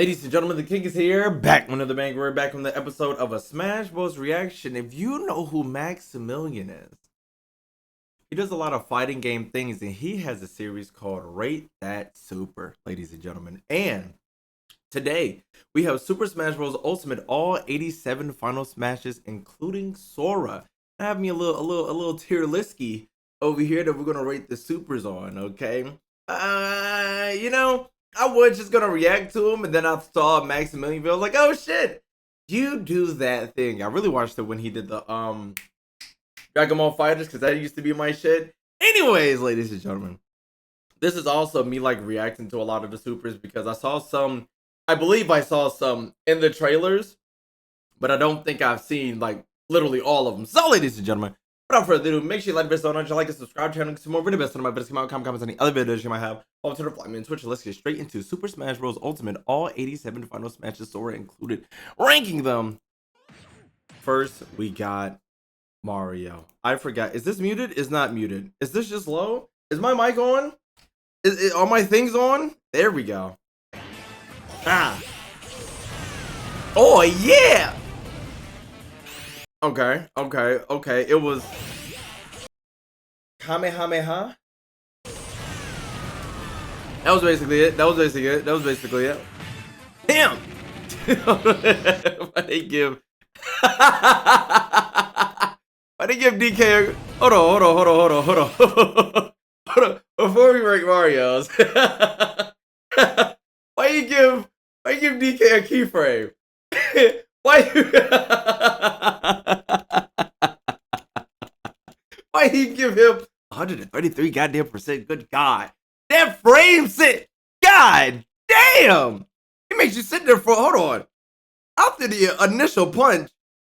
Ladies and gentlemen, the king is here, back with another banger. We're back from the episode of a Smash Bros. Reaction. If you know who Maximilian is, he does a lot of fighting game things, and he has a series called Rate That Super, ladies and gentlemen. And today, we have Super Smash Bros. Ultimate, all 87 final smashes, including Sora. I have me a little tier listy over here that we're gonna rate the supers on, okay? I was just gonna react to him, and then I saw Maximilian. I was like, "Oh shit, you do that thing." I really watched it when he did the Dragon Ball Fighters, because that used to be my shit. Anyways, ladies and gentlemen, this is also me like reacting to a lot of the supers because I believe I saw some in the trailers, but I don't think I've seen like literally all of them. So, ladies and gentlemen, without further ado, make sure you like the video, like and subscribe to the channel, some more video best on my videos, come out, comments, any other videos you might have. Follow to the fly me on Twitch. Let's get straight into Super Smash Bros. Ultimate, all 87 final smashes, Sora included, ranking them. First, we got Mario. I forgot. Is this muted? It's not muted. Is this just low? Is my mic on? Are my things on? There we go. Ah. Oh yeah. Okay. It was Kamehameha. That was basically it. Damn. Why they give DK hold on. Before we rank Mario's. Why you give DK a keyframe? Why you give him 133 goddamn %? Good God. That frames it. God damn. He makes you sit there for, hold on. After the initial punch,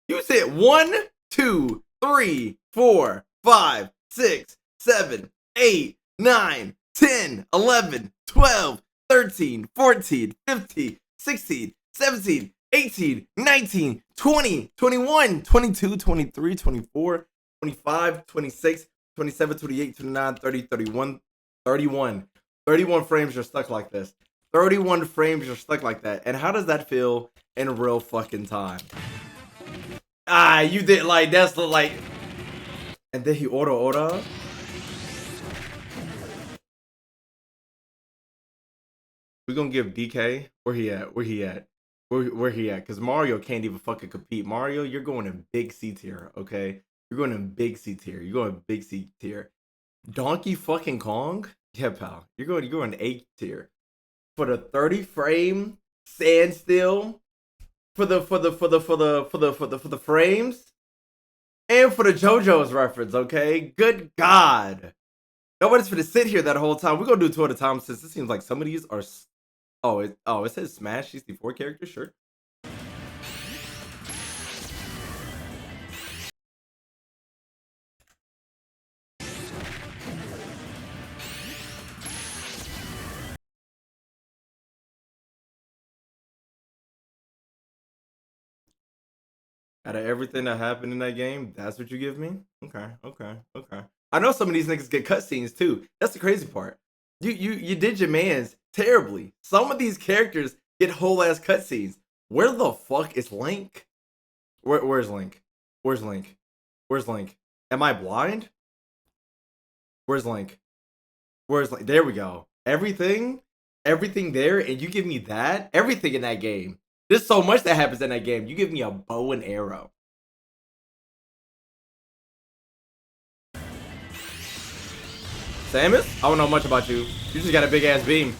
you said 1, 2, 3, 4, 5, 6, 7, 8, 9, 10, 11, 12, 13, 14, 15, 16, 17, 18, 19, 20, 21, 22, 23, 24, 25, 26, 27, 28, 29, 30, 31, 31. 31 frames you're stuck like this. 31 frames you're stuck like that. And how does that feel in real fucking time? You did like, that's the like. And then he order. We're gonna give DK, where he at? Where he at? Because Mario can't even fucking compete. Mario, you're going in big C tier, okay? You're going in big C tier. Donkey fucking Kong? Yeah, pal. You're going A tier. For the 30 frame standstill, for the frames, and for the JoJo's reference, okay? Good God. Nobody's gonna sit here that whole time. We're gonna do two at a time since it seems like some of these are. It says Smash 64 characters, sure. Out of everything that happened in that game, that's what you give me? Okay. I know some of these niggas get cutscenes too. That's the crazy part. You did your mans terribly. Some of these characters get whole ass cutscenes. Where the fuck is Link? Where's Link? Where's Link? Am I blind? Where's Link? There we go. Everything there, and you give me that? Everything in that game. There's so much that happens in that game. You give me a bow and arrow. Samus? I don't know much about you. You just got a big ass beam.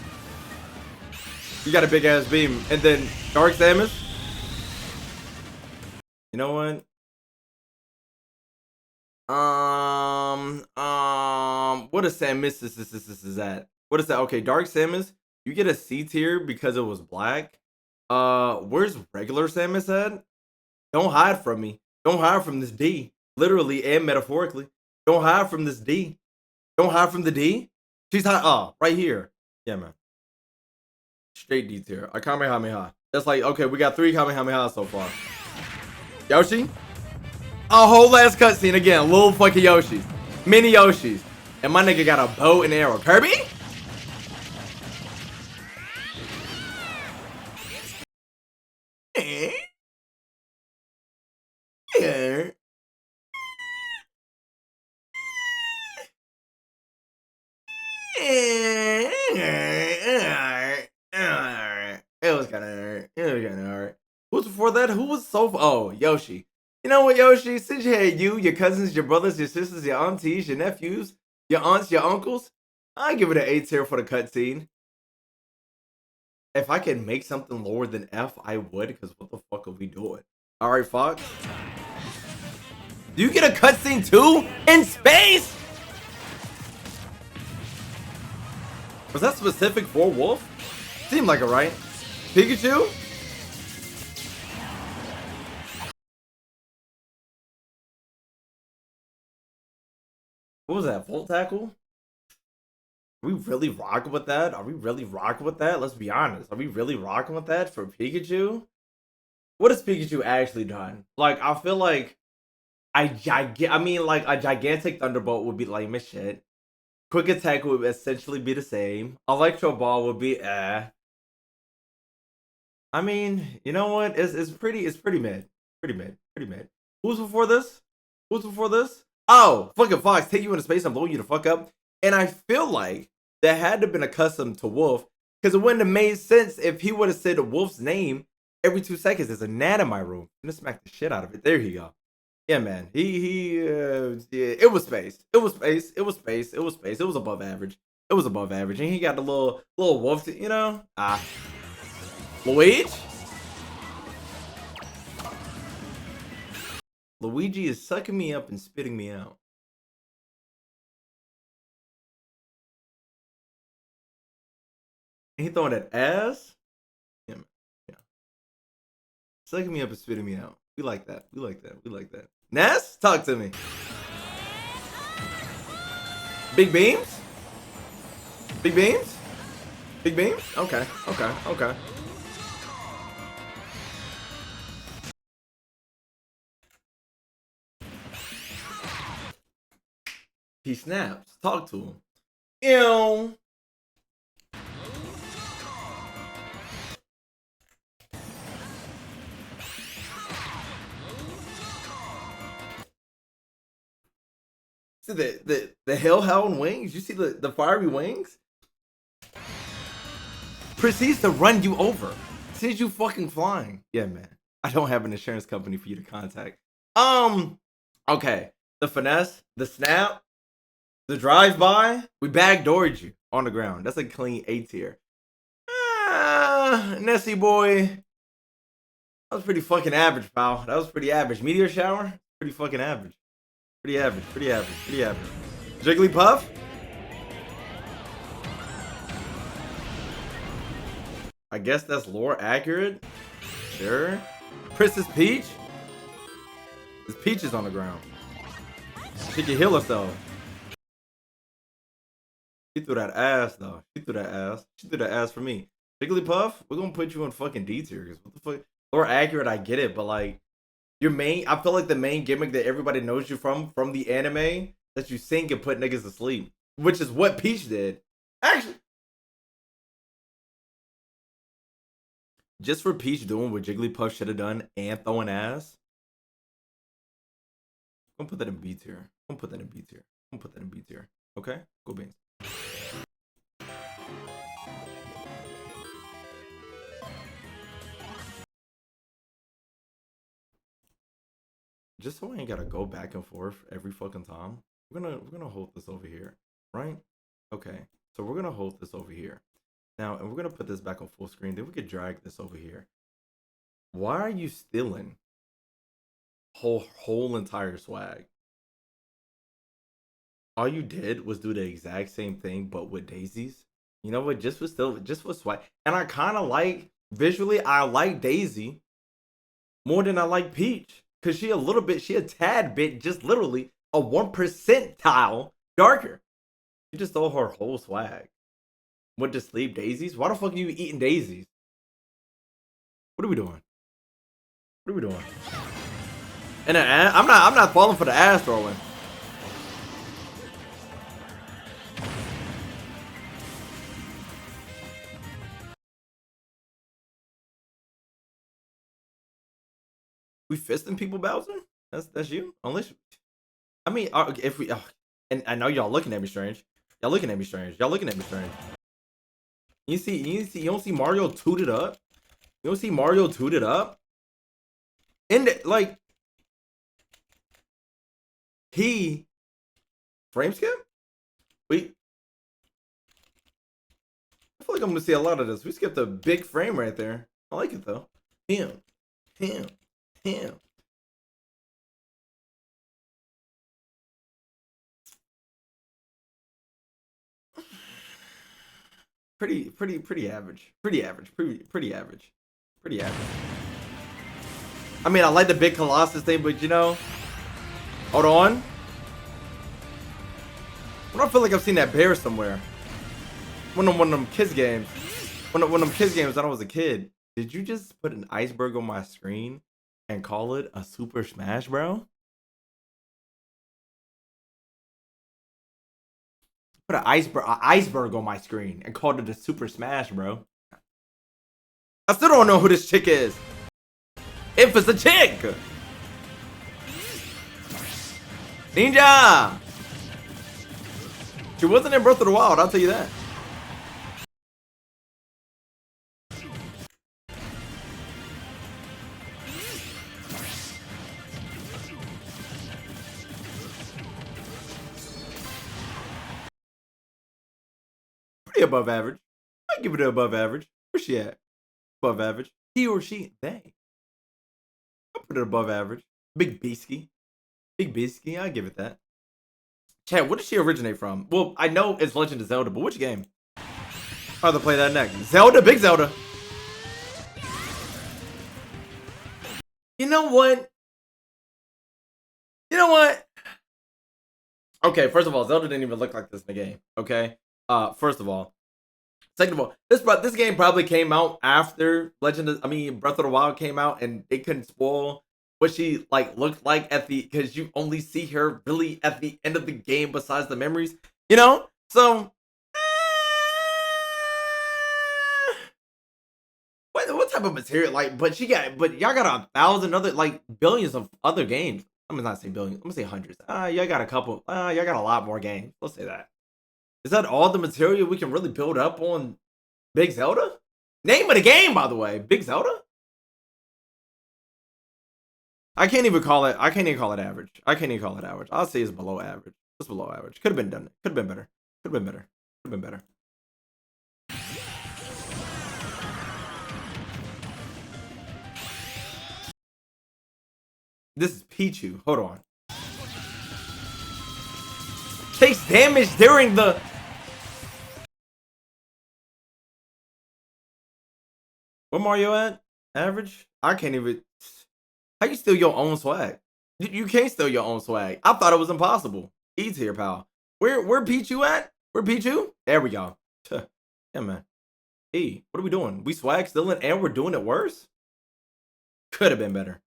And then Dark Samus? You know what? What is Samus is that? What is that? Okay, Dark Samus, you get a C tier because it was black. Where's regular Samus at? Don't hide from me. Don't hide from this D. Literally and metaphorically. Don't hide from this D. Don't hide from the D. She's hot. Right here. Yeah, man. Straight D tier. A Kamehameha. That's like, okay, we got 3 Kamehameha so far. Yoshi? A whole ass cutscene again. Little fucking Yoshis. Mini Yoshis. And my nigga got a bow and arrow. Kirby? It was kind of hard. It was kind of hard. Who's before that? Who was so? Oh, Yoshi. You know what, Yoshi? Since you had you, your cousins, your brothers, your sisters, your aunties, your nephews, your aunts, your uncles, I give it an A tier for the cutscene. If I could make something lower than F, I would, because what the fuck are we doing? All right, Fox. Do you get a cutscene too in space? Was that specific for Wolf? Seemed like it, right? Pikachu? What was that? Volt Tackle? Are we really rocking with that? Are we really rocking with that? Let's be honest. Are we really rocking with that for Pikachu? What has Pikachu actually done? Like, I feel like I mean, like a gigantic Thunderbolt would be lame as shit. Quick Attack would essentially be the same. Electro Ball would be I mean, you know what? It's pretty mid. Pretty mid. Pretty mid. Who's before this? Who's before this? Oh, fucking Fox, take you into space and blow you the fuck up. And I feel like that had to have been accustomed to Wolf, because it wouldn't have made sense if he would have said Wolf's name every 2 seconds. There's a gnat in my room. I'm gonna smack the shit out of it. There you go. Yeah, man. Yeah, it was space. It was space. It was space. It was space. It was above average. It was above average. And he got the little wolf, you know? Luigi? Luigi is sucking me up and spitting me out. And he throwing that ass? Yeah, yeah. Sucking me up and spitting me out. We like that. We like that. We like that. Ness? Talk to me. Big beams? Big beams? Big beams? Okay, okay, okay. He snaps. Talk to him. Ew. See the hellhound wings? You see the fiery wings? Proceeds to run you over. Sees you fucking flying. Yeah, man. I don't have an insurance company for you to contact. Okay. The finesse, the snap, the drive-by, we backdoored you on the ground. That's a clean A tier. Nessie boy. That was pretty fucking average, pal. That was pretty average. Meteor shower? Pretty fucking average. Pretty average, pretty average, pretty average. Jigglypuff? I guess that's lore accurate. Sure. Princess Peach? This Peach is on the ground. She can heal herself. She threw that ass, though. She threw that ass. She threw that ass for me. Jigglypuff, we're gonna put you in fucking D tier. What the fuck? Lore accurate, I get it, but like, I feel like the main gimmick that everybody knows you from the anime, that you sing and put niggas to sleep, which is what Peach did. Actually, just for Peach doing what Jigglypuff should have done and throwing ass, I'm gonna put that in B tier. I'm gonna put that in B tier. I'm gonna put that in B tier. Okay, go beans. Just so I ain't gotta go back and forth every fucking time, we're gonna hold this over here, right? Okay, so we're gonna hold this over here now, and we're gonna put this back on full screen. Then we could drag this over here. Why are you stealing whole entire swag? All you did was do the exact same thing, but with daisies. You know what? Just with swag, and I kind of like visually. I like Daisy more than I like Peach. Cause she a tad bit, just literally a 1% darker. You just stole her whole swag. Went to sleep daisies? Why the fuck are you eating daisies? What are we doing? What are we doing? And I'm not falling for the ass throwing. We fisting people, Bowser? That's you. Unless, I mean, if we, and I know y'all looking at me strange. Y'all looking at me strange. Y'all looking at me strange. You don't see Mario tooted up. You don't see Mario tooted up. And like, he frame skip. We. I feel like I'm gonna see a lot of this. We skipped a big frame right there. I like it though. Damn. Pretty average. Pretty average. I mean, I like the big Colossus thing, but you know, hold on. I don't feel like I've seen that bear somewhere. One of them kids games. One of them kids games when I was a kid. Did you just put an iceberg on my screen and call it a Super Smash, bro? Put an iceberg on my screen and called it a Super Smash, bro. I still don't know who this chick is. If it's a chick. Ninja. She wasn't in Breath of the Wild, I'll tell you that. Pretty above average. I give it above average. Where's she at? Above average. He or she, they. I'll put it above average. Big Beasky. I give it that. Chad, where did she originate from? Well, I know it's Legend of Zelda, but which game? I'll have to play that next. Zelda, big Zelda. You know what? Okay, first of all, Zelda didn't even look like this in the game. Okay, first of all. Second of all, this game probably came out after Breath of the Wild came out, and it couldn't spoil what she like looked like at the, because you only see her really at the end of the game besides the memories, you know. So, what type of material? Like, but y'all got 1,000 other, like, billions of other games. I'm gonna not say billions. I'm gonna say hundreds. Y'all got a couple. Y'all got a lot more games. Let's say that. Is that all the material we can really build up on Big Zelda? Name of the game, by the way. Big Zelda? I can't even call it average. I'll say it's below average. It's below average. Could have been done. Could have been better. This is Pichu. Hold on. Takes damage during the... What Mario at? Average? I can't even... How you steal your own swag? You can't steal your own swag. I thought it was impossible. Easy here, pal. Where Pichu at? Where Pichu? There we go. Yeah, man. Hey, what are we doing? We swag stealing and we're doing it worse? Could have been better.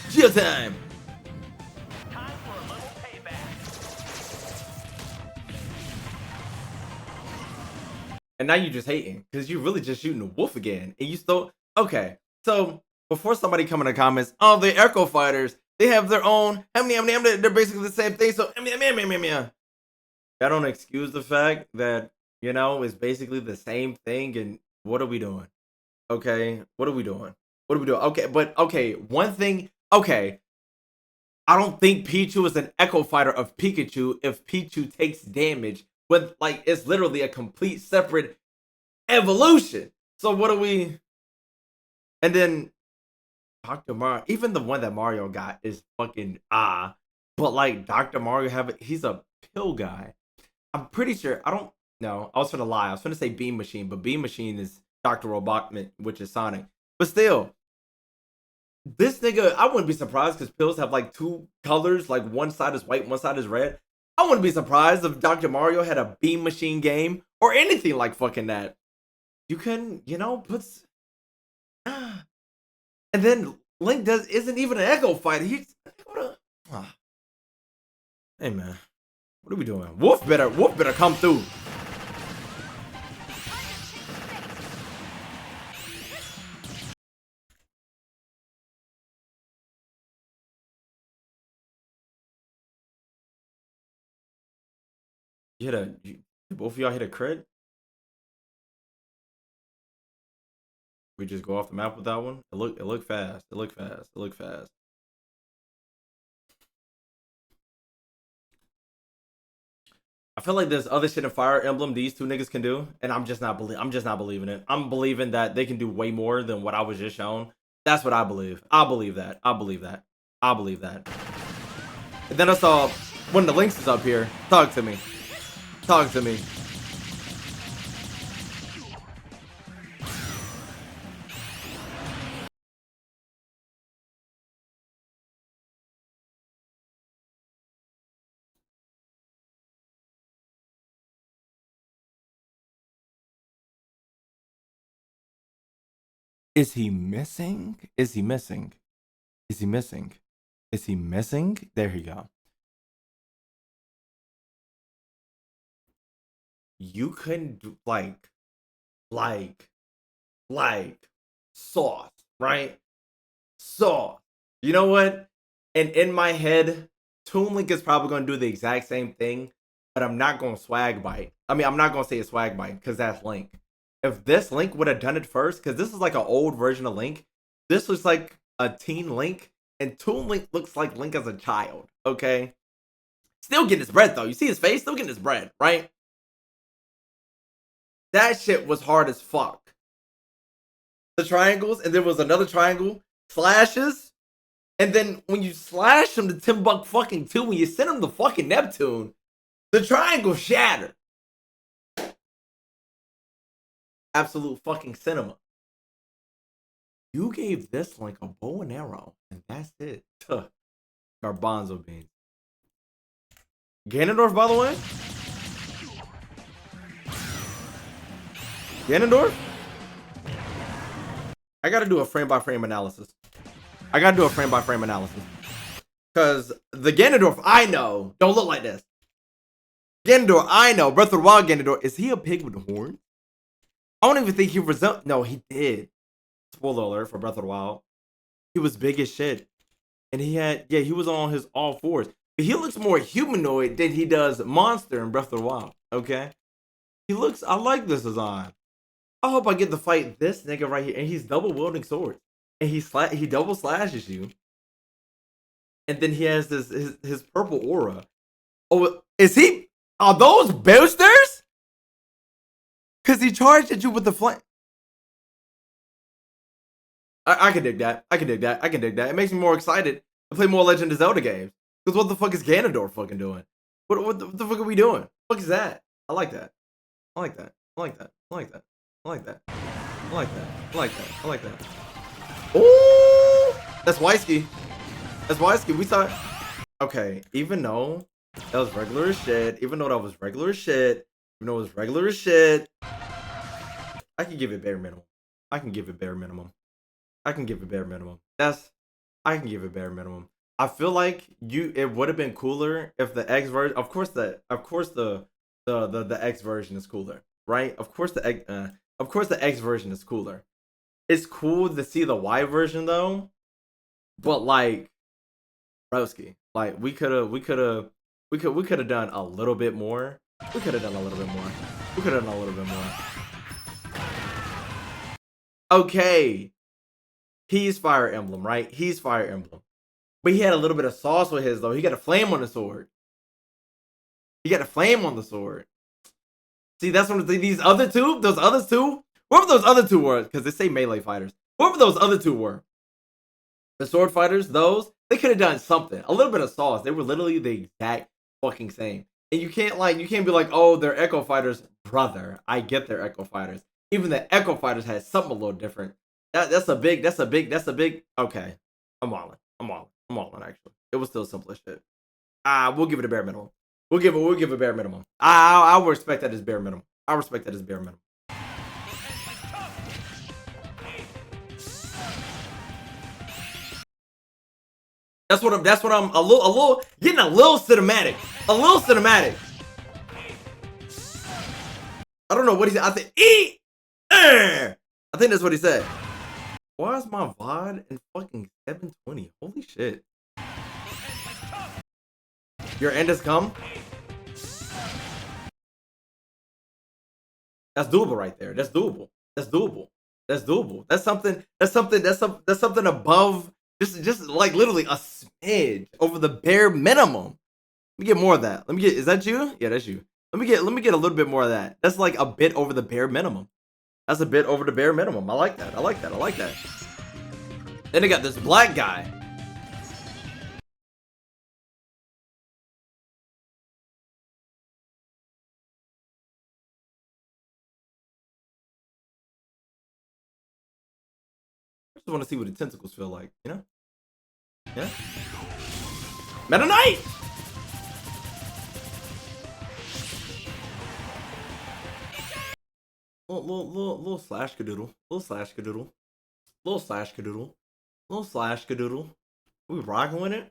Showtime! Time for a little payback. And now you're just hating because you're really just shooting a wolf again. And you still... Okay, so before somebody come in the comments, oh, the Echo Fighters, they have their own... They're basically the same thing, so... That don't excuse the fact that, you know, it's basically the same thing, and what are we doing? Okay, what are we doing? Okay, but okay, one thing, okay. I don't think Pichu is an Echo Fighter of Pikachu if Pichu takes damage, but like it's literally a complete separate evolution. So what are we? And then Dr. Mario, even the one that Mario got is fucking but like Dr. Mario he's a pill guy. I'm pretty sure, I don't know. I was gonna lie. I was gonna say Beam Machine, but Beam Machine is Dr. Robotnik, which is Sonic. But still, this nigga, I wouldn't be surprised because pills have like two colors, like one side is white, one side is red. I wouldn't be surprised if Dr. Mario had a Beam Machine game or anything like fucking that. You can, you know, and then Link isn't even an Echo Fighter. He's hey man, what are we doing? Wolf better come through. You hit both of y'all hit a crit? We just go off the map with that one? It looked fast. It looked fast. It looked fast. I feel like there's other shit in Fire Emblem these two niggas can do, and I'm just not believing it. I'm believing that they can do way more than what I was just shown. That's what I believe. I believe that. I believe that. I believe that. And then I saw one of the links is up here. Talk to me. Talk to me. Is he missing? Is he missing? Is he missing? Is he missing? There you go. You couldn't do like sauce, right? Sauce. You know what? And in my head, Toon Link is probably gonna do the exact same thing, but I'm not gonna swag bite. I mean, I'm not gonna say a swag bite because that's Link. If this Link would have done it first, because this is like an old version of Link, this was like a teen Link, and Toon Link looks like Link as a child, okay? Still getting his bread though. You see his face? Still getting his bread, right? That shit was hard as fuck. The triangles, and there was another triangle, slashes, and then when you slash him to $10 fucking 2, when you send him to fucking Neptune, the triangle shattered. Absolute fucking cinema. You gave this like a bow and arrow, and that's it. Garbanzo beans. Ganondorf, by the way? Ganondorf? I gotta do a frame-by-frame analysis. Because the Ganondorf I know don't look like this. Ganondorf I know, Breath of the Wild Ganondorf, is he a pig with horns? I don't even think he resembled. No, he did. Spoiler alert for Breath of the Wild. He was big as shit. And he was on his all fours. But he looks more humanoid than he does monster in Breath of the Wild. Okay? I like this design. I hope I get to fight this nigga right here. And he's double wielding swords. And he double slashes you. And then he has his purple aura. Oh, are those boosters? Because he charged at you with the flame. I can dig that. It makes me more excited to play more Legend of Zelda games. Because what the fuck is Ganondorf fucking doing? What the fuck are we doing? What the fuck is that? I like that. Ooh! That's Wisky. We saw it. Okay, even though that was regular as shit, I can give it bare minimum. I can give it bare minimum. I feel like it would have been cooler if the X version, of course the X version is cooler, right? Of course the X version is cooler. It's cool to see the Y version though, but like, broski, like we could have done a little bit more. Okay, he's Fire Emblem, right? But he had a little bit of sauce with his though. He got a flame on the sword. See, that's one of these other two. Those other two. Whoever those other two were, because they say melee fighters. Whoever those other two were, the sword fighters. They could have done something. A little bit of sauce. They were literally the exact fucking same. And you can't be like, oh, they're Echo Fighters, brother. I get they're Echo Fighters. Even the Echo Fighters had something a little different. That's a big. Okay, I'm all in. Actually, it was still simple as shit. We'll give it a bare minimum. We'll give a bare minimum. I will respect that as bare minimum. That's what I'm a little getting a little cinematic. I don't know what he said. I think I think that's what he said. Why is my VOD in fucking 720? Holy shit. Your end has come? That's doable right there. That's doable. That's doable. That's doable. That's something. That's something above. Just like literally a smidge over the bare minimum. Let me get more of that. Let me get. Is that you? Yeah, that's you. Let me get a little bit more of that. That's like a bit over the bare minimum. That's a bit over the bare minimum. I like that. I like that. I like that. Then they got this black guy. I just want to see what the tentacles feel like, you know? Yeah. Meta Knight! Little slash cadoodle. Little slash cadoodle. Little slash cadoodle. Little slash cadoodle. We rocking with it?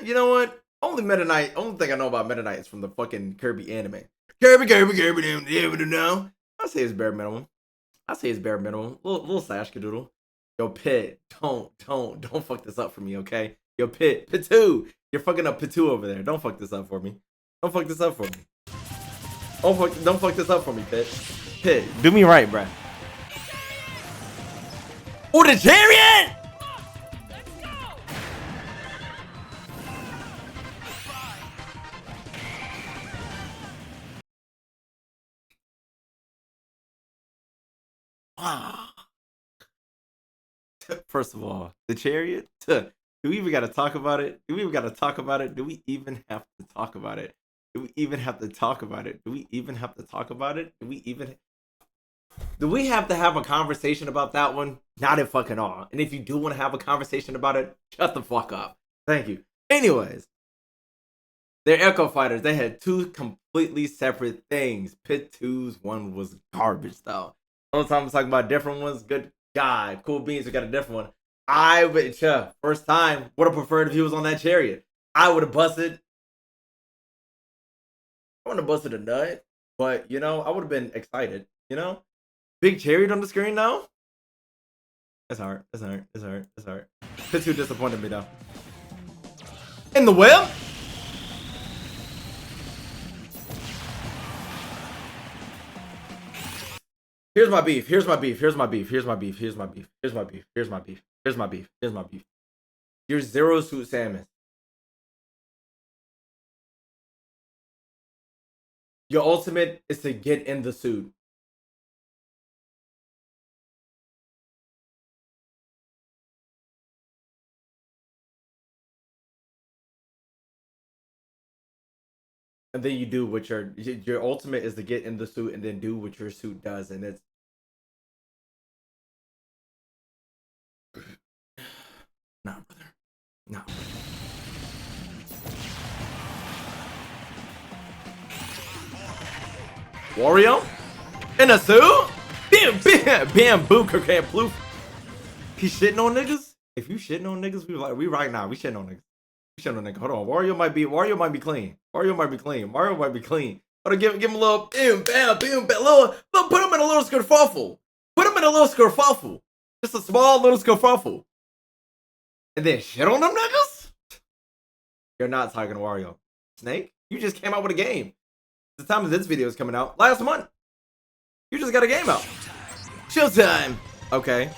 You know what? Only Meta Knight. Only thing I know about Meta Knight is from the fucking Kirby anime. Kirby, no. I say it's bare minimum. I say it's bare minimum. Little slash cadoodle. Yo, Pit, don't fuck this up for me, okay? Yo, Pichu, you're fucking up Pichu over there. Don't fuck this up for me. Don't fuck this up for me. Don't fuck this up for me, Pit, do me right, bruh. Oh, the chariot! Let's go! Wow. First of all, the chariot. Do we even got to talk about it? Do we even got to talk about it? Do we even have to talk about it? Do we even have to talk about it? Do we even have to talk about it? Do we have to have a conversation about that one? Not at fucking all. And if you do want to have a conversation about it, shut the fuck up. Thank you. Anyways, they're Echo Fighters. They had two completely separate things. Pit 2's one was garbage though. All the time I'm talking about different ones. Good guy. Cool beans. We got a different one. I would, first time, would have preferred if he was on that chariot. I would have busted. I wouldn't have busted a nut, but you know, I would have been excited. You know, big chariot on the screen now. That's hard. That's hard. That's hard. That's hard. Pichu disappointed me though. In the whip. Here's my beef. Here's my beef. Here's my beef. Here's my beef. Here's my beef. Here's my beef. Here's my beef. Here's my beef. Here's my beef. You're Zero Suit Samus. Your ultimate is to get in the suit. And then you do what your ultimate is to get in the suit and then do what your suit does, and it's nah, brother. No. Wario in a suit? Bamboo can't ploof. He shitting on niggas? If you shitting on niggas, we right now. We shitting on niggas. We shitting on niggas. Hold on. Wario might be clean. Wario might be clean. Hold on, give him a little little put him in a little skerfuffle. Put him in a little skerfuffle. Just a small little skerfuffle. And then shit on them niggas? You're not talking to Wario. Snake, you just came out with a game. The time of this video is coming out last month. You just got a game out. Showtime. Okay.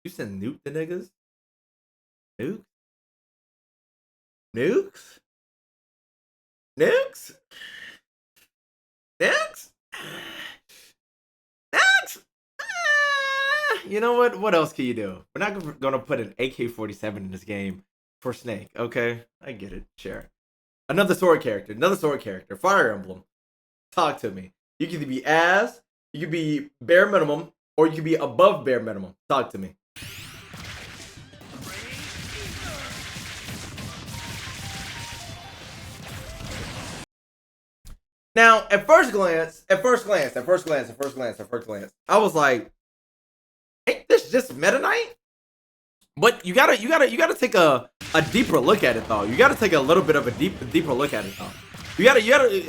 You said nuke the niggas? Nukes? Nukes? Nukes? Nukes? Nukes? You know what? What else can you do? We're not gonna put an AK-47 in this game for Snake, okay? I get it. Sure. Another sword character. Fire Emblem. Talk to me. You can be ass, you can be bare minimum, or you can be above bare minimum. Talk to me. Now, at first glance, I was like, ain't this just Meta Knight? But you gotta take a deeper look at it though. You gotta take a little bit of a deeper look at it though. You gotta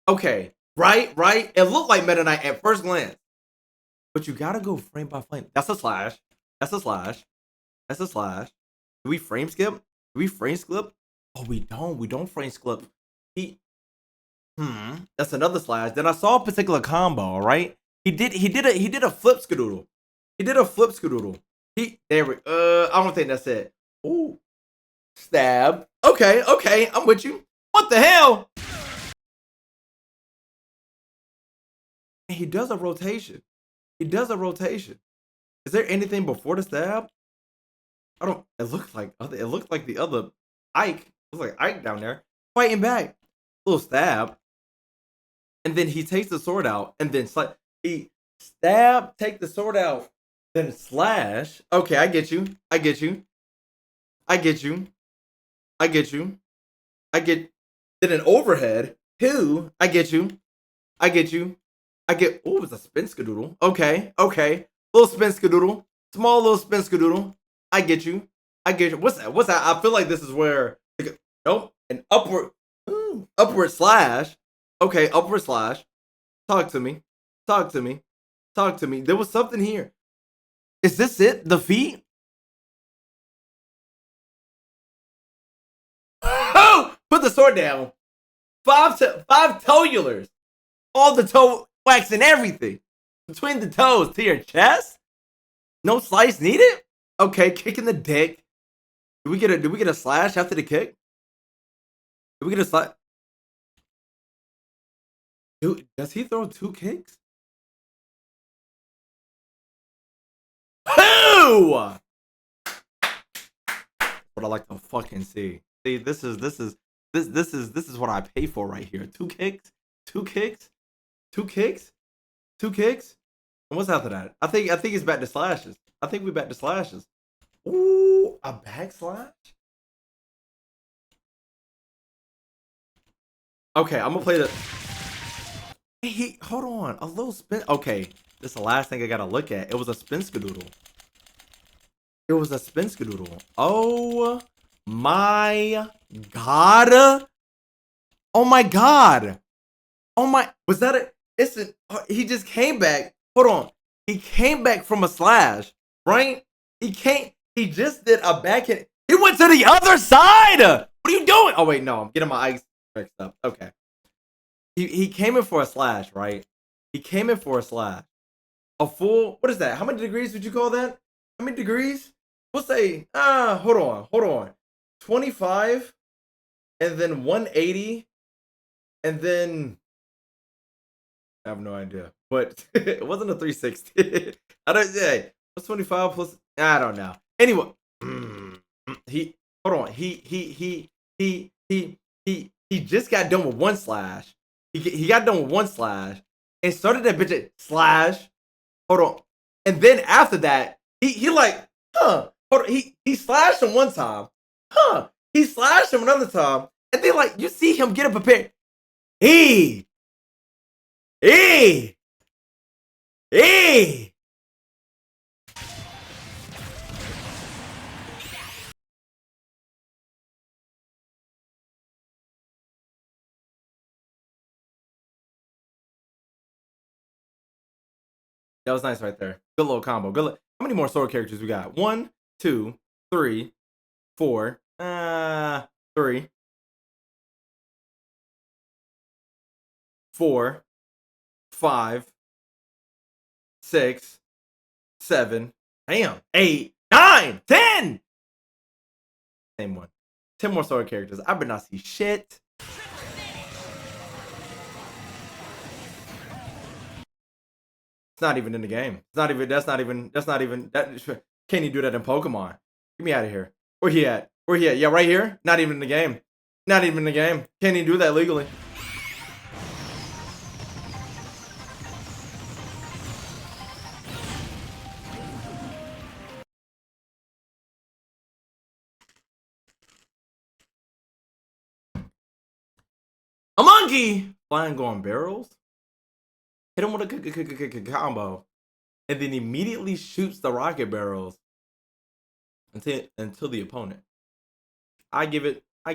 okay, right. It looked like Meta Knight at first glance, but you gotta go frame by frame. That's a slash. Do we frame skip? we frame slip? Oh, we don't. We don't frame slip. He. That's another slash. Then I saw a particular combo. Right. He did a flip skadoodle. He did a flip skadoodle. There we. I don't think that's it. Ooh. Stab. Okay. I'm with you. What the hell? And he does a rotation. Is there anything before the stab? I don't. It looked like the other Ike. It looks like Ike down there fighting back. Little stab, and then he takes the sword out, and then he stab, take the sword out, then slash. Okay, I get you. Then an overhead. Two. I get you. Oh, it was a spin skadoodle. Okay. Little spin skadoodle. Small little spin skadoodle. I get you. What's that? I feel like this is where. Nope. An upward slash. Okay, upward slash. Talk to me. There was something here. Is this it? The feet? Oh! Put the sword down. Five tellulars. All the toe wax and everything. Between the toes to your chest? No slice needed? Okay, kicking the dick. Did we get a slash after the kick? Did we get a slash? Dude, does he throw 2 kicks? Who? What I like to fucking see. See, this is what I pay for right here. 2 kicks. And what's after that? I think it's back to slashes. We back to slashes. Ooh, a backslash? Okay, I'm gonna play the. Hold on, a little spin. Okay, this is the last thing I gotta look at. It was a spin skadoodle. Oh my god. Was that it? He just came back. Hold on. He came back from a slash, right? He just did a backhand. He went to the other side. What are you doing? Oh wait, no, I'm getting my eyes mixed up. Okay. He came in for a slash, right? A full, what is that? How many degrees would you call that? How many degrees? We'll say, hold on. 25, and then 180, and then, I have no idea. But it wasn't a 360. I don't say. What's 25 plus? I don't know. Anyway, he just got done with one slash. He got done with one slash and started that bitch at slash. Hold on. And then after that, he like, hold on. He slashed him one time. He slashed him another time. And then like you see him get prepared. Hey. That was nice right there. Good little combo. How many more sword characters we got? 1, 2, 3, 4. 3, 4, 5, 6, 7. Damn. 8, 9, 10. Same one. 10 more sword characters. I better not see shit. It's not even in the game. That's not even that. Can't you do that in Pokemon? Get me out of here. Where he at? Yeah, right here. Not even in the game. Can't even do that legally. A monkey flying going barrels. Hit him with a combo, and then immediately shoots the rocket barrels until the opponent. I give it a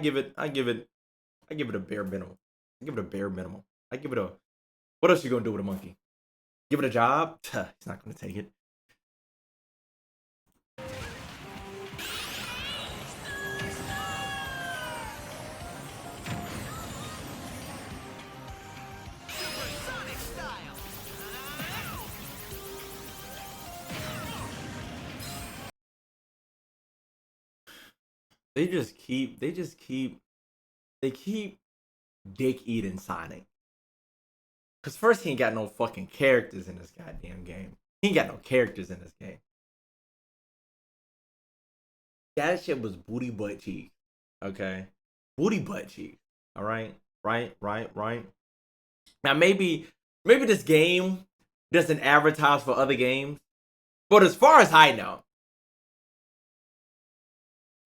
bare minimum. What else you gonna do with a monkey? Give it a job? He's not gonna take it. they keep dick eating Sonic. Cause first he ain't got no fucking characters in this goddamn game. He ain't got no characters in this game. That shit was booty butt cheek. Okay, booty butt cheek. All right, right. Now maybe this game doesn't advertise for other games, but as far as I know,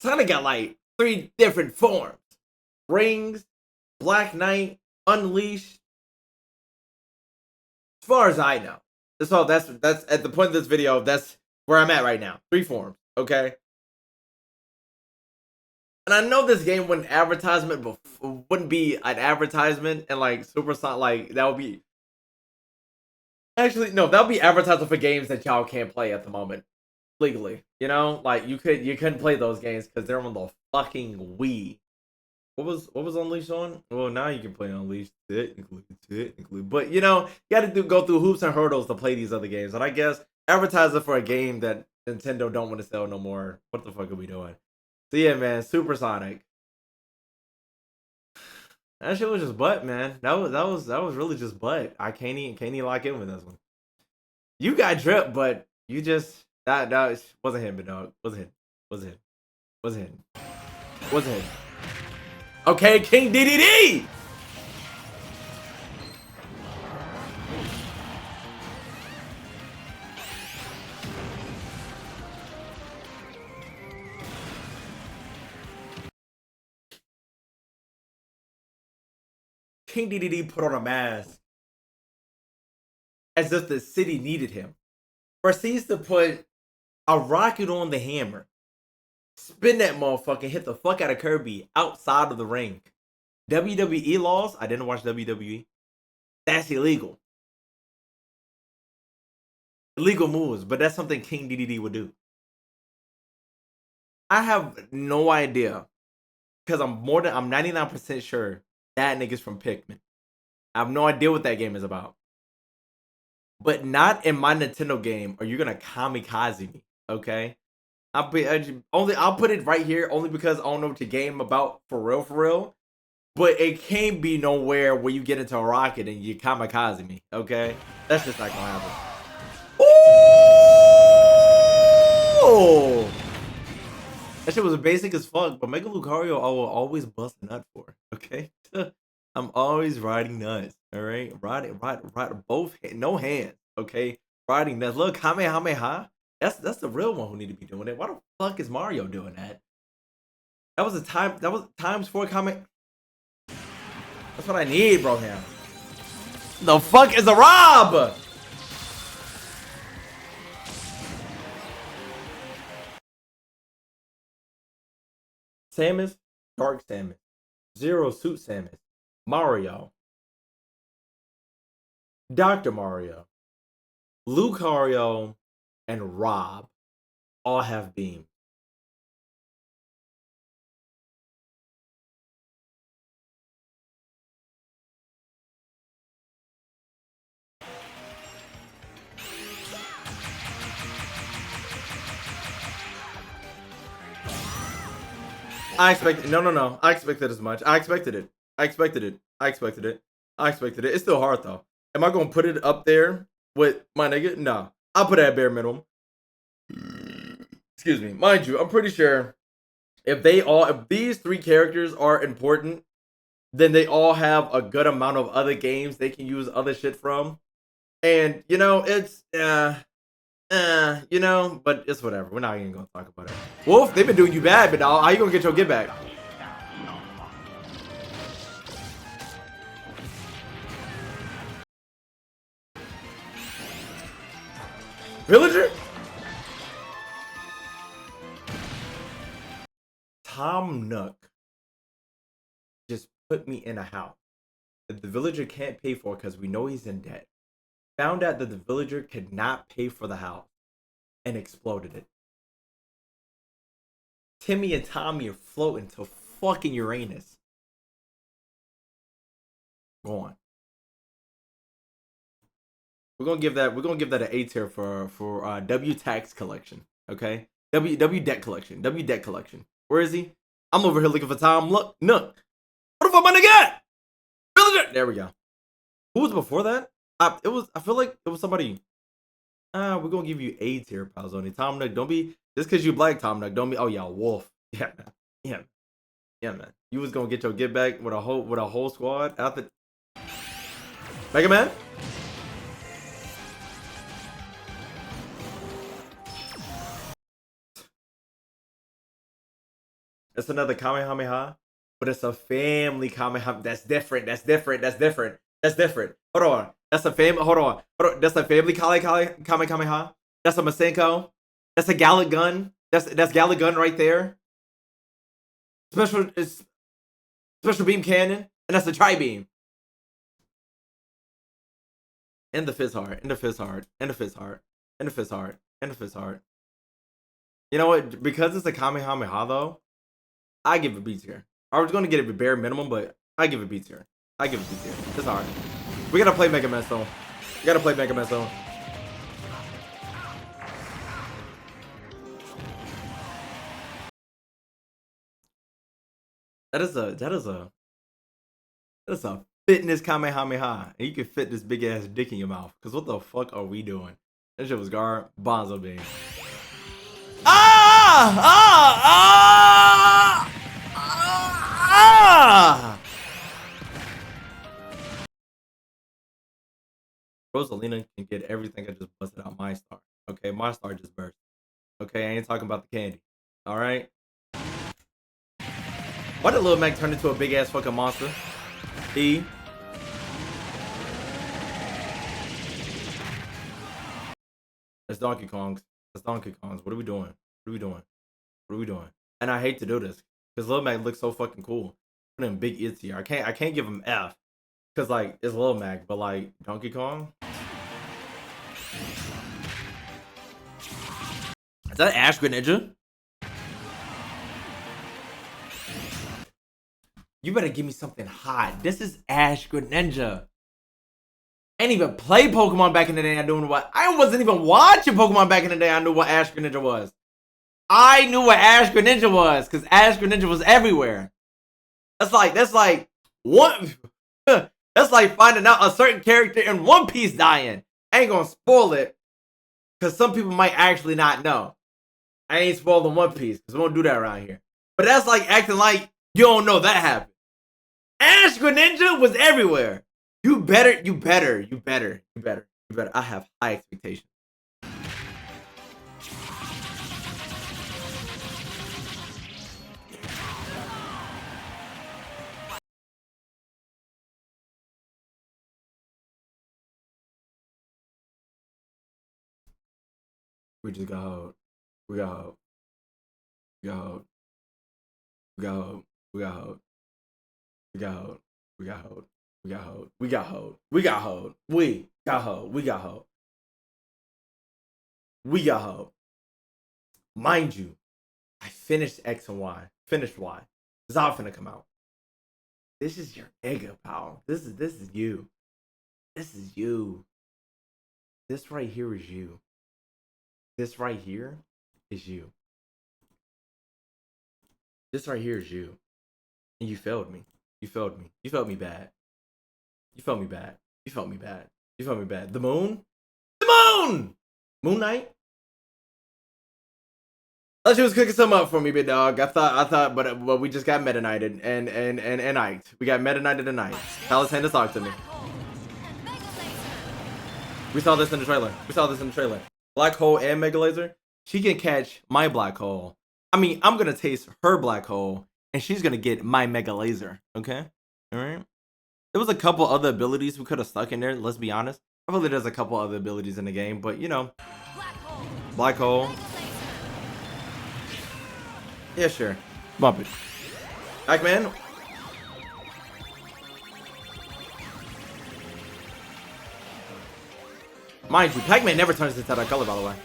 Sonic got like 3 different forms: Rings, Black Knight, Unleashed. As far as I know, that's at the point of this video. That's where I'm at right now. 3 forms. Okay. And I know this game wouldn't be an advertisement, and like Super Sonic, like that would be actually no, that would be advertising for games that y'all can't play at the moment legally. You know, like you couldn't play those games because they're on the fucking Wii. What was Unleashed on? Well, now you can play Unleashed technically, but you know you got to go through hoops and hurdles to play these other games. And I guess advertising for a game that Nintendo don't want to sell no more. What the fuck are we doing? So yeah, man, Super Sonic. That shit was just butt, man. That was really just butt. I can't even lock in with this one. You got dripped, but you just that wasn't him, dog. Wasn't him. Okay, King Dedede. King Dedede put on a mask as if the city needed him. Proceeds to put a rocket on the hammer, spin that motherfucker, hit the fuck out of Kirby outside of the ring. WWE laws, I didn't watch WWE. That's illegal. Illegal moves, but that's something King Dedede would do. I have no idea because I'm 99% sure that nigga's from Pikmin. I have no idea what that game is about. But not in my Nintendo game are you gonna kamikaze me, okay? I'll put it right here only because I don't know what your game about for real. But it can't be nowhere where you get into a rocket and you kamikaze me, okay? That's just not gonna happen. Ooh! That shit was basic as fuck, but Mega Lucario I will always bust a nut for, okay? I'm always riding nuts, alright? Riding both, no hands, okay? Riding nuts. Look, Kamehameha. That's the real one who need to be doing it. Why the fuck is Mario doing that? That was times 4 Kame. That's what I need, bro. Here. The fuck is a Rob? Samus, Dark Samus, Zero Suit Samus, Mario, Dr. Mario, Lucario, and Rob all have beam. I expected no. I expected as much. I expected it. It's still hard though. Am I gonna put it up there with my nigga? No. I'll put it at bare minimum. Excuse me. Mind you, I'm pretty sure if these 3 characters are important, then they all have a good amount of other games they can use other shit from. And you know, it's you know, but it's whatever. We're not even gonna talk about it. Wolf, they've been doing you bad, but how you gonna get your get back? Villager? Tom Nook just put me in a house that the villager can't pay for because we know he's in debt. Found out that the villager could not pay for the house and exploded it. Timmy and Tommy are floating to fucking Uranus. Go on. We're gonna give that an A tier for W tax collection. Okay. W debt collection. Where is he? I'm over here looking for Tom Nook. What the fuck my nigga at? Villager! There we go. Who was before that? I feel like it was somebody. We're gonna give you A tier, Palzoni. Tom Nook, don't be just because you black Tom Nook, don't be. Oh yeah, Wolf. Yeah, man. Yeah, man. You was gonna get your get back with a whole squad out the Mega Man. It's another Kamehameha, but it's a family Kamehameha. That's different. Hold on. That's a family. Hold on. That's a family Kamehameha. That's a Masenko. That's a Gallic gun. That's Gallic gun right there. Special beam cannon, and that's a tri beam. And the fizz heart. You know what? Because it's a Kamehameha though, I give it B tier. I was gonna get it bare minimum, but I give it B tier. It's hard. We gotta play Mega Man though. That is a fitness Kamehameha. And you can fit this big ass dick in your mouth. Cause what the fuck are we doing? That shit was guard Bonzo beam. Rosalina can get everything I just busted out my star. Okay, my star just burst. Okay, I ain't talking about the candy. Alright? Why did Lil Mac turn into a big ass fucking monster? E. That's Donkey Kong's. What are we doing? And I hate to do this because Lil Mac looks so fucking cool. Put him big its here. I can't give him F because like it's Lil Mac, but like Donkey Kong. Is that Ash Greninja? You better give me something hot. This is Ash Greninja. I ain't even play Pokemon back in the day. I wasn't even watching Pokemon back in the day. I knew what Ash Greninja was. I knew what Ash Greninja was because Ash Greninja was everywhere. That's like one. That's like finding out a certain character in One Piece dying. I ain't gonna spoil it because some people might actually not know. I ain't spoiling One Piece because we won't do that around here. But that's like acting like you don't know that happened. Ash Greninja was everywhere. You better. I have high expectations. We just got hold. We got hold. We got hold. We got hold. We got hold. We got hold. We got hold. We got hold. We got hold. We got hold. We got hold. We got hold. We got hold. Mind you, I finished X and Y. Finished Y. Zod finna come out. This is your nigga, pal. This is you. This is you. This right here is you. This right here is you. This right here is you. And you failed me. You failed me. You felt me bad. You felt me bad. You felt me bad. You felt me bad. The moon? The moon! Moon Knight? I thought she was cooking some up for me, big dog. I thought, but we just got Meta Knighted and Ike. We got Meta Knighted and Ike. Palace hand to talk to me. We saw this in the trailer. Black hole and Mega Laser. She can catch my black hole. I mean, I'm gonna taste her black hole, and she's gonna get my Mega Laser. Okay, all right. There was a couple other abilities we could have stuck in there. Let's be honest. I believe there's a couple other abilities in the game, but you know, black hole. Yeah, sure. Bump it. Pac-Man. Mind you, Pac-Man never turns into that color, by the way.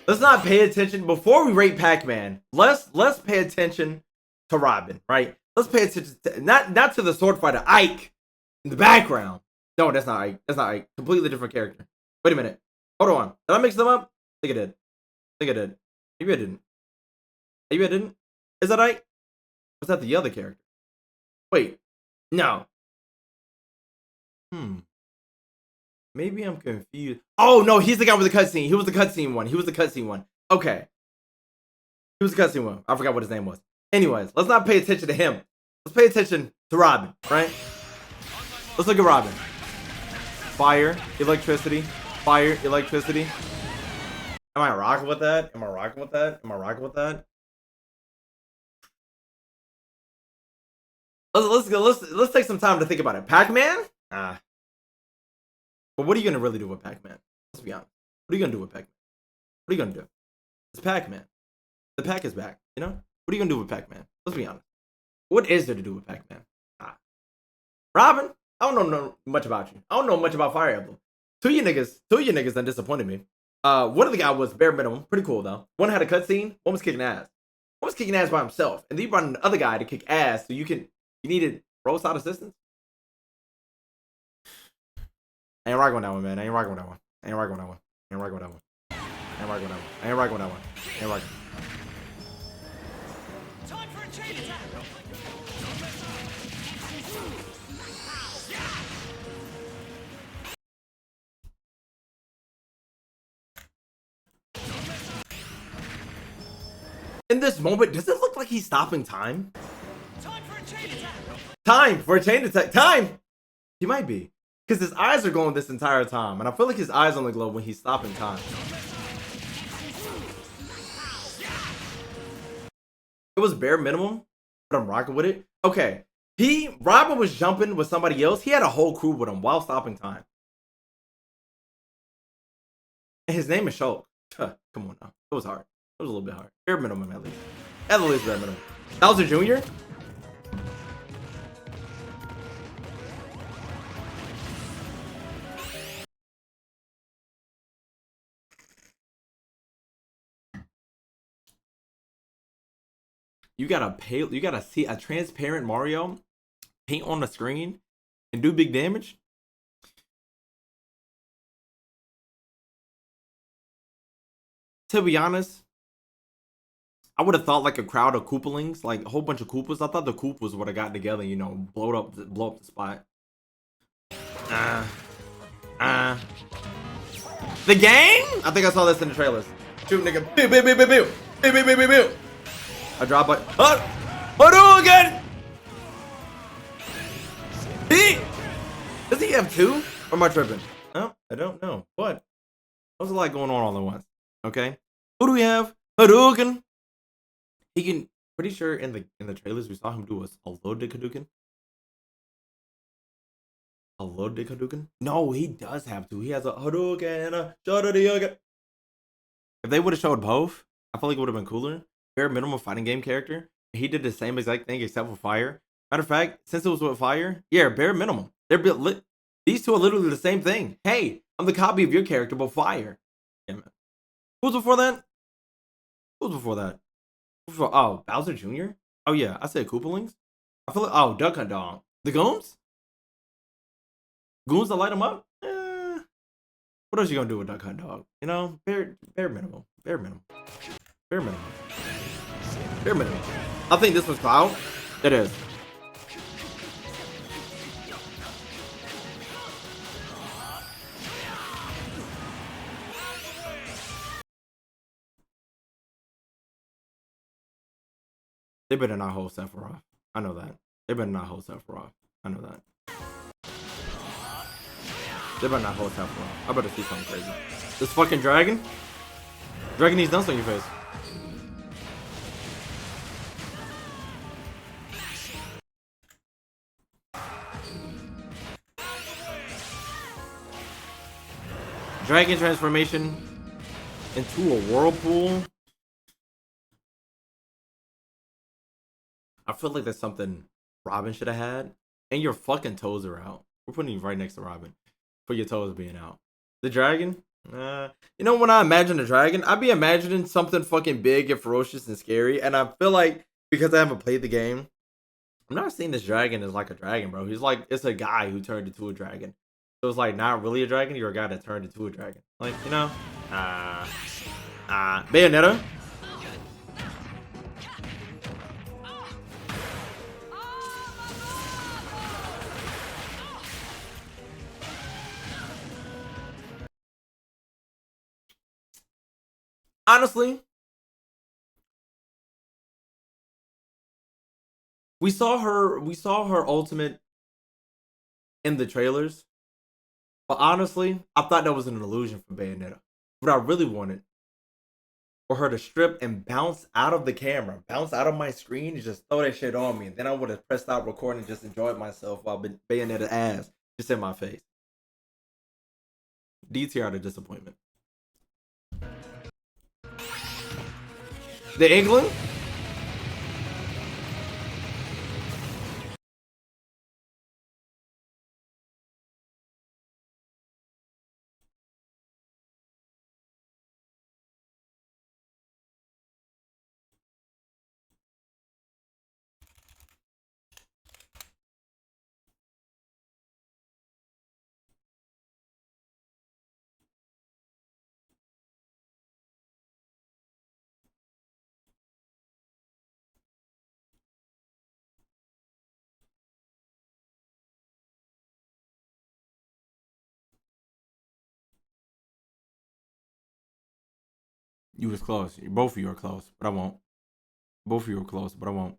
Let's not pay attention before we rate Pac-Man. Let's pay attention to Robin, right? Let's pay attention to not to the sword fighter Ike in the background. No, that's not Ike. That's not Ike. Completely different character. Wait a minute. Hold on. Did I mix them up? I think I did. I think I did. Maybe I didn't. Maybe I didn't. Is that Ike? Was that the other character? Wait. No. Maybe I'm confused. Oh, no. He's the guy with the cutscene. He was the cutscene one. He was the cutscene one. Okay. He was the cutscene one. I forgot what his name was. Anyways, let's not pay attention to him. Let's pay attention to Robin, right? Let's look at Robin. Fire, electricity, fire, electricity. Am I rocking with that? Am I rocking with that? Am I rocking with that? Let's take some time to think about it. Pac-Man? But what are you gonna really do with Pac-Man? Let's be honest. What are you gonna do with Pac-Man? What are you gonna do? It's Pac-Man. The Pac is back, you know? What are you gonna do with Pac-Man? Let's be honest. What is there to do with Pac-Man? Robin, I don't know much about you. I don't know much about Fire Emblem. Two of you niggas that disappointed me. One of the guys was bare minimum, pretty cool though. One had a cutscene, one was kicking ass. One was kicking ass by himself, and then you brought in the other guy to kick ass, so you needed roadside assistance. I ain't rocking with that one, man. I ain't rocking with that one. I ain't rocking with that one. I ain't rocking with that one. I ain't rocking with that one. I ain't rocking with that one. I ain't rocking. Time for a chain attack. In this moment, does it look like he's stopping time? Time for a chain attack. Time for a chain attack. Time! He might be. Because his eyes are glowing this entire time. And I feel like his eyes only glow when he's stopping time. It was bare minimum, but I'm rocking with it. Okay. Robin was jumping with somebody else. He had a whole crew with him while stopping time. And his name is Shulk. Come on now. It was hard. It was a little bit hard. Bare minimum at least. At least bare minimum. Bowser Jr.? You gotta see a transparent Mario paint on the screen and do big damage. To be honest, I would have thought like a crowd of Koopalings, like a whole bunch of Koopas. I thought the Koopas would have got together, you know, blow up the spot. The game? I think I saw this in the trailers. Shoot, nigga. Pew, pew, pew, pew, pew. Pew, pew, pew, pew, pew. I drop it. Hadouken! Does he have two? Or am I tripping? Oh, I don't know. What? There's a lot going on all at once. Okay. Who do we have? Hadouken. He can. Pretty sure in the trailers we saw him do a load to Hadouken. A load to Hadouken? No, he does have to. He has a Hadouken and a Hadouken. If they would have showed both, I feel like it would have been cooler. Bare minimum fighting game character. He did the same exact thing except for fire. Matter of fact, since it was with fire, yeah, bare minimum. They're built. These two are literally the same thing. Hey, I'm the copy of your character, but fire. Damn it. Who was before that? Who was before that? Oh, Bowser Jr. Oh yeah, I said Koopalings. I feel like Duck Hunt Dog. The Goons? Goons that light them up? What else you gonna do with Duck Hunt Dog? You know, bare minimum. Bare minimum. Bare minimum. Bare minimum. I think this was Cloud. It is. They better not hold Sephiroth. I know that. They better not hold Sephiroth. I know that. They better not hold Sephiroth. I better see something crazy. This fucking dragon? Dragon needs dunce on your face. Dragon transformation into a whirlpool. I feel like that's something Robin should have had. And your fucking toes are out. We're putting you right next to Robin for your toes being out. The dragon? You know, when I imagine a dragon, I'd be imagining something fucking big and ferocious and scary. And I feel like because I haven't played the game, I'm not seeing this dragon as like a dragon, bro. He's like, it's a guy who turned into a dragon. So it's like not really a dragon. You're a guy that turned into a dragon. Like, you know? Bayonetta. Honestly, we saw her ultimate in the trailers. But honestly, I thought that was an illusion for Bayonetta. What I really wanted for her to strip and bounce out of the camera, bounce out of my screen, and just throw that shit on me. And then I would have pressed stop recording and just enjoyed myself while Bayonetta ass just in my face. D tier out of disappointment. The Inkling? You was close. Both of you are close, but I won't. Both of you are close, but I won't.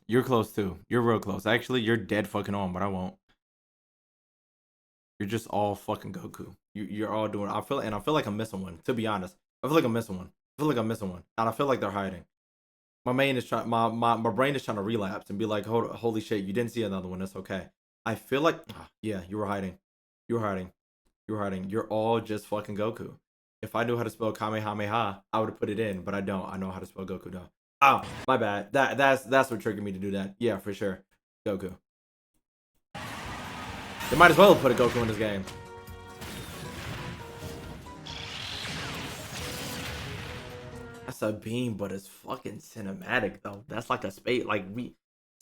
You're close too. You're real close. Actually, you're dead fucking on, but I won't. You're just all fucking Goku. You're all doing. I feel like I'm missing one. To be honest, I feel like I'm missing one. And I feel like they're hiding. My brain is trying to relapse and be like, holy shit, you didn't see another one. That's okay. I feel like, yeah, you were hiding. You're all just fucking Goku. If I knew how to spell Kamehameha, I would have put it in, but I don't. I know how to spell Goku though. Oh, my bad. That's what triggered me to do that. Yeah, for sure. Goku. They might as well have put a Goku in this game. That's a beam, but it's fucking cinematic though. That's like a space, like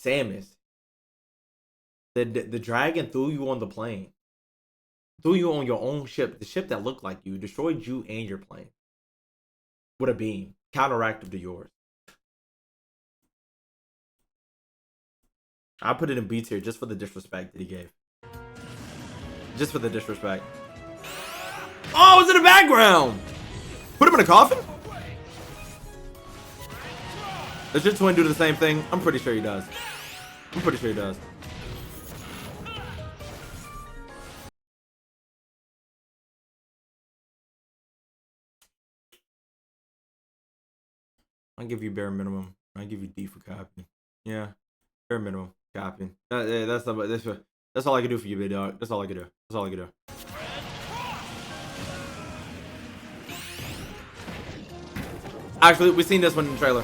Samus. The dragon threw you on the plane. Threw you on your own ship, the ship that looked like you, destroyed you and your plane. With a beam. Counteractive to yours. I put it in B tier just for the disrespect that he gave. Just for the disrespect. Oh, it's in the background! Put him in a coffin? Does your twin do the same thing? I'm pretty sure he does. I'll give you bare minimum. I'll give you D for copy. Yeah, bare minimum copy. That's all I can do for you, big dog. That's all I can do. Actually, we've seen this one in the trailer.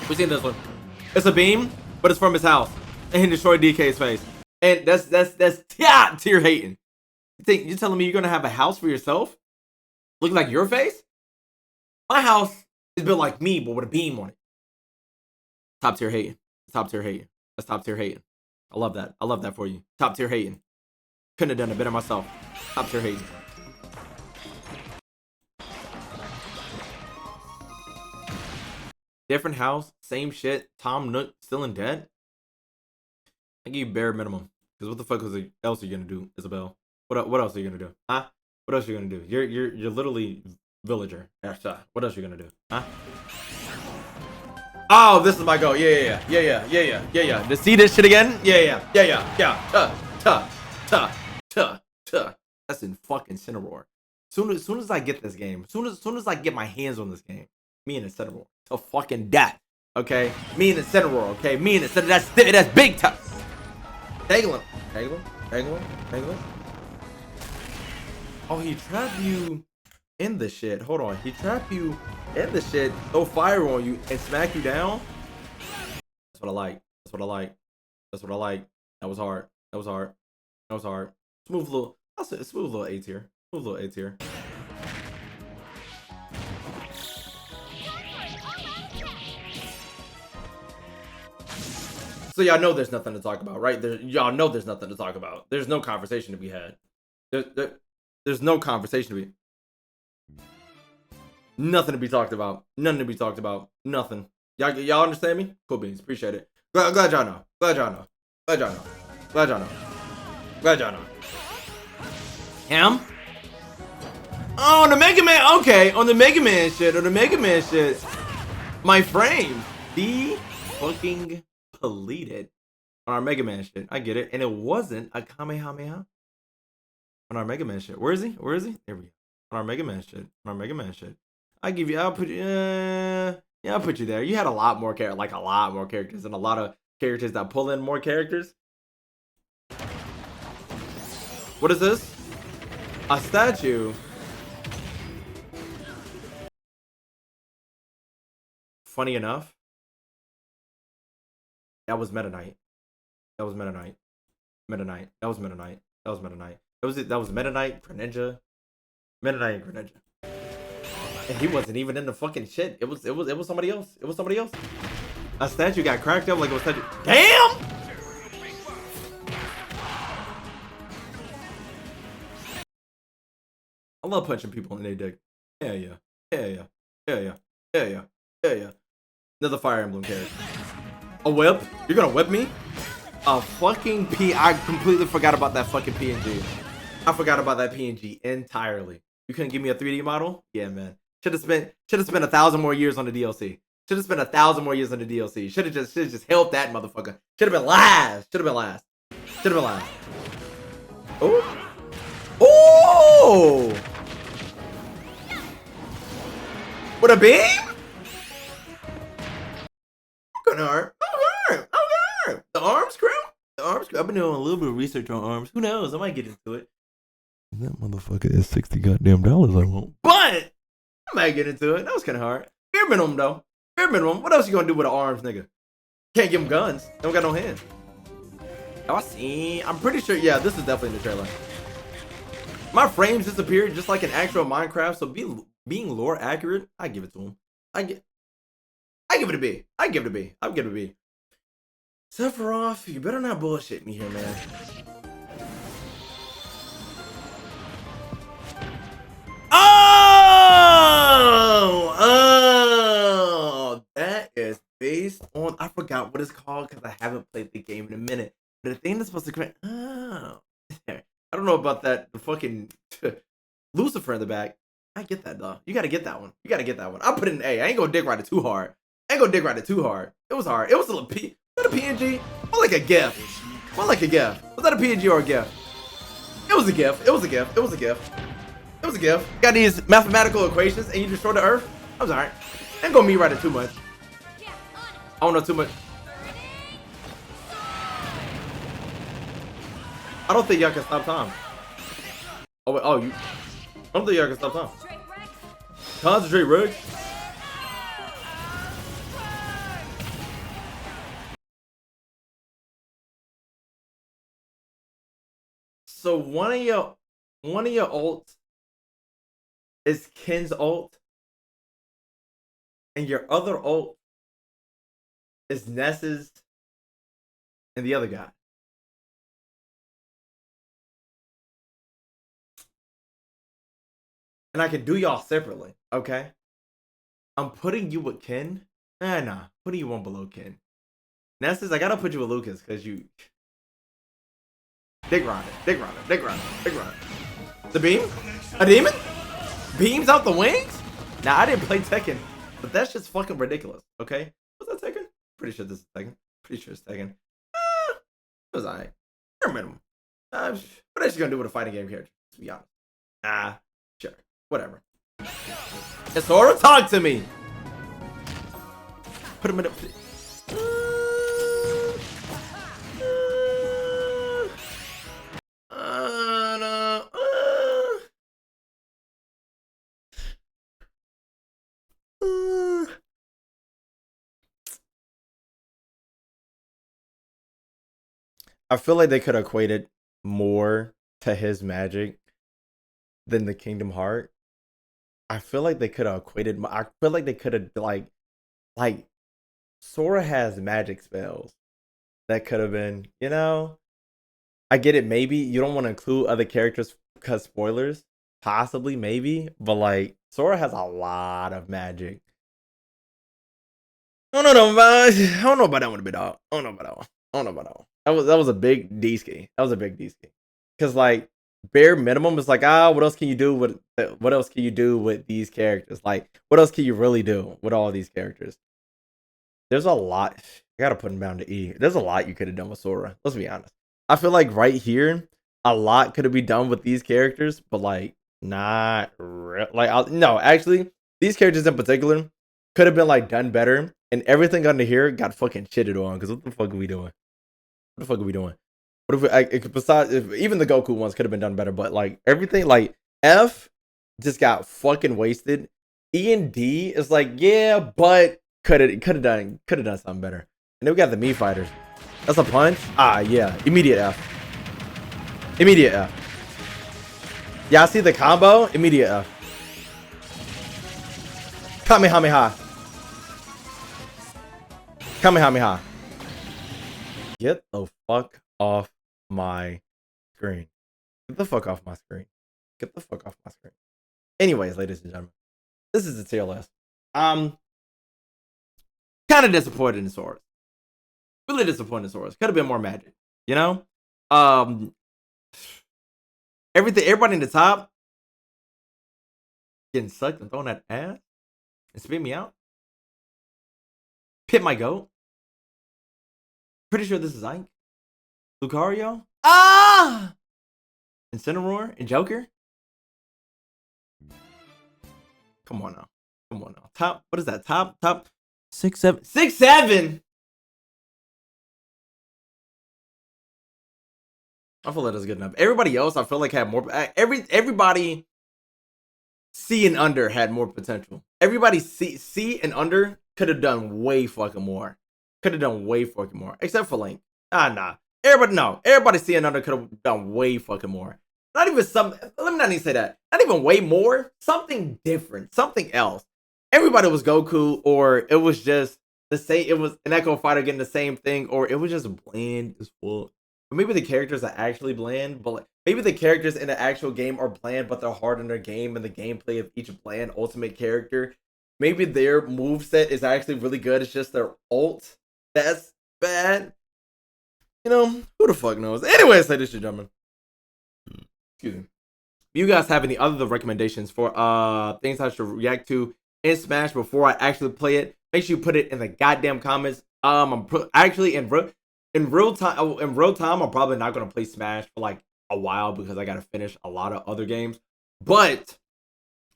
We've seen this one. It's a beam, but it's from his house, and he destroyed DK's face. And that's tier hating. You're telling me you're gonna have a house for yourself, looking like your face? My house is built like me, but with a beam on it. Top tier hating. That's top tier hating. I love that for you. Top tier hating. Couldn't have done it better myself. Top tier hating. Different house, same shit. Tom Nook still in debt. I give you bare minimum. Because what the fuck else are you gonna do, Isabelle? What else are you gonna do? Huh? What else are you gonna do? You're literally Villager. What else are you gonna do? Huh? Oh, this is my goal. Yeah. To see this shit again? Yeah. That's in fucking Incineroar. Soon as I get this game, soon as I get my hands on this game, me and Incineroar to fucking death. Okay, me and Incineroar. Okay, me and Incineroar. That's big time. Tangle him. Oh, he trapped you in the shit. Hold on, he trapped you in the shit. Throw fire on you and smack you down. That's what I like. That was hard. Smooth little. I'll say smooth little A tier. So y'all know there's nothing to talk about, right? Y'all know there's nothing to talk about. There's no conversation to be had. There's no conversation to be. Nothing to be talked about. Nothing to be talked about. Nothing. Y'all understand me? Cool beans. Appreciate it. Glad y'all know. Glad y'all know. Glad y'all know. Glad y'all know. Glad y'all know. Him? Oh, on the Mega Man. Okay, on the Mega Man shit. On the Mega Man shit. My frame be fucking deleted on our Mega Man shit. I get it. And it wasn't a Kamehameha on our Mega Man shit. Where is he? Where is he? There we go. On our Mega Man shit. On our Mega Man shit. I'll put you, yeah, I'll put you there. You had a lot more characters and a lot of characters that pull in more characters. What is this? A statue. Funny enough, that was Meta Knight. That was Meta Knight. Meta Knight. That was Meta Knight. That was Meta Knight. That was Meta Knight, Greninja. Meta Knight and Greninja. And he wasn't even in the fucking shit. It was somebody else. It was somebody else. A statue got cracked up like it was statue. Damn! I love punching people in their dick. Yeah, yeah. Yeah, yeah. Yeah, yeah. Yeah, yeah. Yeah, yeah. Another Fire Emblem character. A whip? You're gonna whip me? A fucking P. I completely forgot about that fucking PNG. I forgot about that PNG entirely. You couldn't give me a 3D model? Yeah, man. Should have spent 1,000 more years on the DLC. Should have spent 1,000 more years on the DLC. Should have just helped that motherfucker. Should have been last. Should have been last. Should have been last. Oh. Oh. With a beam? Gonna hurt. Okay. The arms crew? The arms crew. I've been doing a little bit of research on arms. Who knows? I might get into it. That motherfucker is $60 goddamn dollars I want. But I might get into it. That was kind of hard. Bare minimum though. Bare minimum. What else you gonna do with the arms, nigga? Can't give him guns. Don't got no hands. Oh, I see. I'm pretty sure. Yeah, this is definitely in the trailer. My frames disappeared just like in actual Minecraft. So being lore accurate, I give it to him. I give it a B. I give it a B. I'll give it a B. Sephiroth, you better not bullshit me here, man. Oh, that is based on, I forgot what it's called because I haven't played the game in a minute. But the thing that's supposed to come, oh, I don't know about that. The fucking Lucifer in the back. I get that though. You gotta get that one. You gotta get that one. I'll put it in A. I ain't gonna dick ride it too hard. It was hard. It was a little was that a PNG? More like a GIF. More like a GIF. Was that a PNG or a GIF? It was a GIF. It was a GIF. It was a GIF. It was a GIF. Got these mathematical equations and you destroy the Earth? I was alright. Ain't gonna me ride it too much. I don't know too much. I don't think y'all can stop time. Oh wait, I don't think y'all can stop time. Concentrate, Rick. So one of your ults is Ken's ult, and your other ult is Ness's and the other guy. And I can do y'all separately, okay? I'm putting you with Ken. Nah, putting you one below Ken. Ness's, I gotta put you with Lucas because you. Dick ride it. The beam? A demon? Beams out the wings? Nah, I didn't play Tekken, but that's just fucking ridiculous, okay? Was that Tekken? Pretty sure this is Tekken. Pretty sure it's Tekken. It was alright. Bare minimum. What else you gonna do with a fighting game character? To be honest. Sure. Whatever. It's Sora, talk to me! Put him in a... I feel like they could have equated more to his magic than the Kingdom Heart. I feel like they could have equated. I feel like they could have like Sora has magic spells, that could have been, you know, I get it. Maybe you don't want to include other characters because spoilers, possibly, maybe, but like Sora has a lot of magic. I don't know about that one a bit, dog. I don't know about that one. I don't know about that one. That was a big D ski. That was a big D ski. Cause like bare minimum is like, what else can you do with these characters? Like, what else can you really do with all these characters? There's a lot. I gotta put him down to E. There's a lot you could have done with Sora. Let's be honest. I feel like right here, a lot could have been done with these characters, but like not like no. Actually, these characters in particular could have been like done better, and everything under here got fucking shitted on. Because what the fuck are we doing? What the fuck are we doing? What if besides even the Goku ones could have been done better, but like everything like F just got fucking wasted. E and D is like yeah, but could have done something better. And then we got the Mii fighters. That's a punch. Yeah, immediate F. Immediate F. Y'all see the combo? Immediate F. Kamehameha. Kamehameha. Get the fuck off my screen. Get the fuck off my screen. Get the fuck off my screen. Anyways, ladies and gentlemen, this is the tier list. Kind of disappointed in Sora. Really disappointed in Sora. Could have been more magic, you know? Everybody in the top getting sucked and thrown that ass and spit me out. Pit my goat. Pretty sure this is Ike. Lucario. Incineroar and Joker. Come on now. Come on now. Top, what is that? Top 6, 7. 6, 7. I feel like that's good enough. Everybody else, I feel like had more. Everybody C and under had more potential. Everybody C and under could have done way fucking more. Could have done way fucking more. Except for Link. Nah. Everybody C and under could have done way fucking more. Not even some. Let me not even say that. Not even way more. Something different. Something else. Everybody was Goku, or it was just the same. It was an Echo Fighter getting the same thing, or it was just bland as fuck. Or maybe the characters are actually bland, but like, maybe the characters in the actual game are bland, but they're hard in their game, and the gameplay of each bland ultimate character, maybe their moveset is actually really good. It's just their ult that's bad. You know, who the fuck knows? Anyways, ladies and gentlemen, excuse me. If you guys have any other recommendations for things I should react to in Smash before I actually play it, make sure you put it in the goddamn comments. I'm actually in real time, I'm probably not gonna play Smash for like a while because I gotta finish a lot of other games. But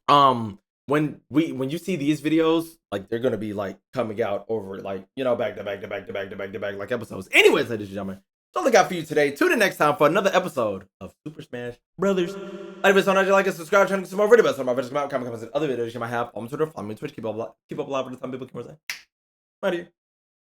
when you see these videos, like they're gonna be like coming out over like, you know, back to back like episodes. Anyways, ladies and gentlemen, that's all I got for you today. Tune in next time for another episode of Super Smash Brothers. I hope you like and subscribe, trying to get some more videos. Some more videos come out, comment, comments, and other videos you might have on Twitter, follow me on Twitch, keep up live with the time people KingRosé. Right here.